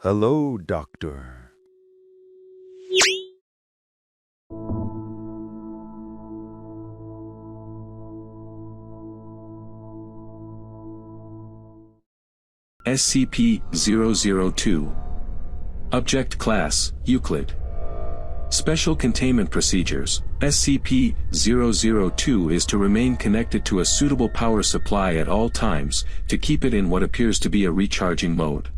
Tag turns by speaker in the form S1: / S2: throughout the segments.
S1: Hello, Doctor.
S2: SCP-002. Object Class, Euclid. Special Containment Procedures. SCP-002 is to remain connected to a suitable power supply at all times, to keep it in what appears to be a recharging mode.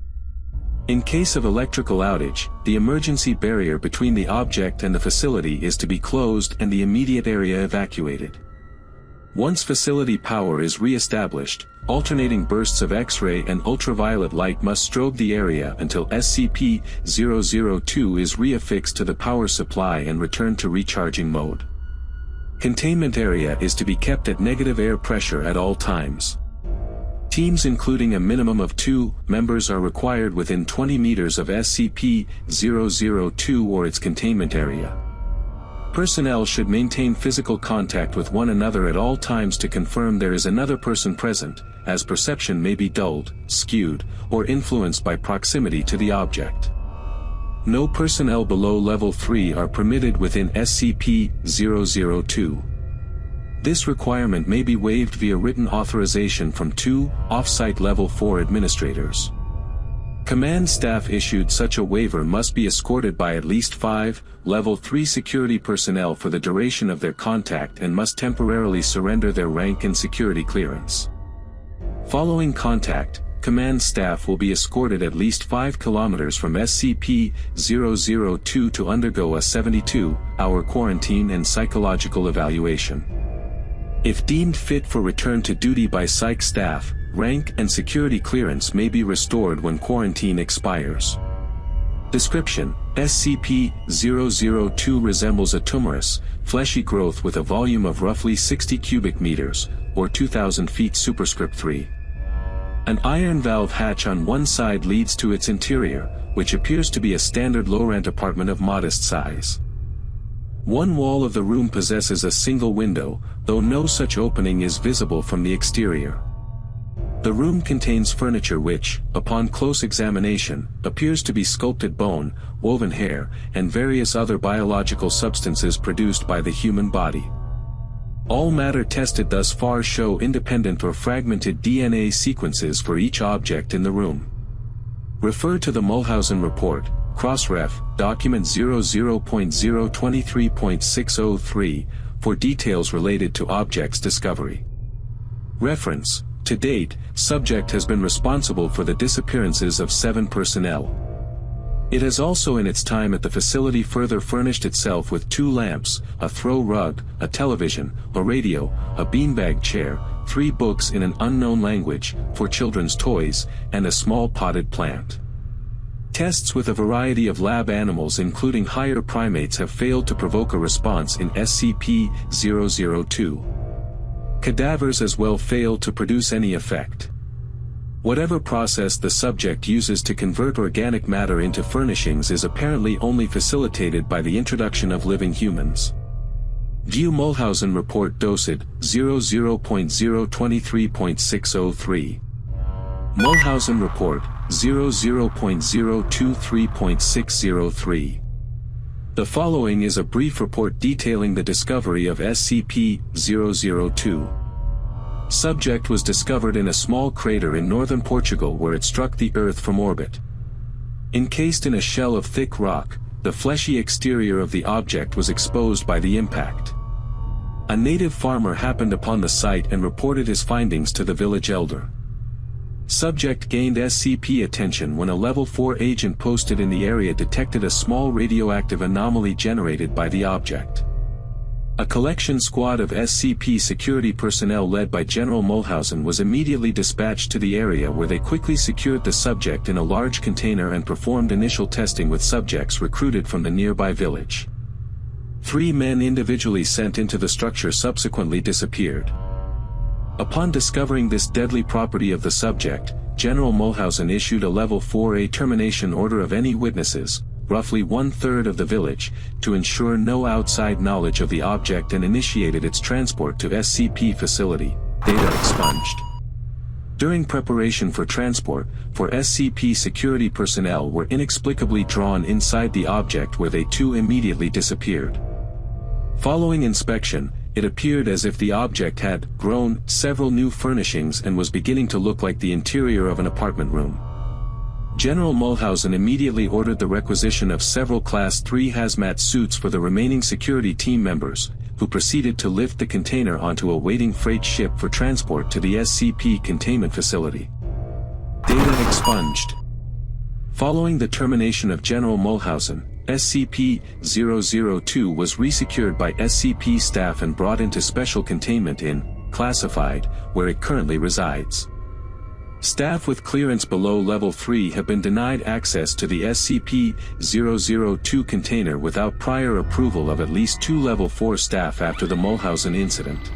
S2: In case of electrical outage, the emergency barrier between the object and the facility is to be closed and the immediate area evacuated. Once facility power is re-established, alternating bursts of X-ray and ultraviolet light must strobe the area until SCP-002 is re-affixed to the power supply and returned to recharging mode. Containment area is to be kept at negative air pressure at all times. Teams including a minimum of 2 members are required within 20 meters of SCP-002 or its containment area. Personnel should maintain physical contact with one another at all times to confirm there is another person present, as perception may be dulled, skewed, or influenced by proximity to the object. No personnel below Level 3 are permitted within SCP-002. This requirement may be waived via written authorization from 2 off-site Level 4 administrators. Command staff issued such a waiver must be escorted by at least 5 Level 3 security personnel for the duration of their contact and must temporarily surrender their rank and security clearance. Following contact, command staff will be escorted at least 5 kilometers from SCP-002 to undergo a 72-hour quarantine and psychological evaluation. If deemed fit for return to duty by psych staff, rank and security clearance may be restored when quarantine expires. Description: SCP-002 resembles a tumorous, fleshy growth with a volume of roughly 60 cubic meters, or 2,000 feet superscript 3. An iron valve hatch on one side leads to its interior, which appears to be a standard low-rent apartment of modest size. One wall of the room possesses a single window, though no such opening is visible from the exterior. The room contains furniture which, upon close examination, appears to be sculpted bone, woven hair, and various other biological substances produced by the human body. All matter tested thus far show independent or fragmented DNA sequences for each object in the room. Refer to the Mulhausen Report, Crossref, Document 00.023.603, for details related to objects discovery. Reference: to date, subject has been responsible for the disappearances of 7 personnel. It has also in its time at the facility further furnished itself with 2 lamps, a throw rug, a television, a radio, a beanbag chair, 3 books in an unknown language, for children's toys, and a small potted plant. Tests with a variety of lab animals including higher primates have failed to provoke a response in SCP-002. Cadavers as well failed to produce any effect. Whatever process the subject uses to convert organic matter into furnishings is apparently only facilitated by the introduction of living humans. View Mulhausen Report Docid 00.023.603. Mulhausen Report 00.023.603. The following is a brief report detailing the discovery of SCP-002. Subject was discovered in a small crater in northern Portugal where it struck the Earth from orbit. Encased in a shell of thick rock, the fleshy exterior of the object was exposed by the impact. A native farmer happened upon the site and reported his findings to the village elder. Subject gained SCP attention when a Level 4 agent posted in the area detected a small radioactive anomaly generated by the object. A collection squad of SCP security personnel led by General Mulhausen was immediately dispatched to the area where they quickly secured the subject in a large container and performed initial testing with subjects recruited from the nearby village. 3 men individually sent into the structure subsequently disappeared. Upon discovering this deadly property of the subject, General Mulhausen issued a Level 4A termination order of any witnesses, roughly 1/3 of the village, to ensure no outside knowledge of the object and initiated its transport to SCP facility, data expunged. During preparation for transport, SCP security personnel were inexplicably drawn inside the object where they too immediately disappeared. Following inspection, it appeared as if the object had grown several new furnishings and was beginning to look like the interior of an apartment room. General Mulhausen immediately ordered the requisition of several Class 3 hazmat suits for the remaining security team members, who proceeded to lift the container onto a waiting freight ship for transport to the SCP containment facility. Data expunged. Following the termination of General Mulhausen, SCP-002 was resecured by SCP staff and brought into special containment in Classified, where it currently resides. Staff with clearance below Level 3 have been denied access to the SCP-002 container without prior approval of at least 2 Level 4 staff after the Mulhausen incident.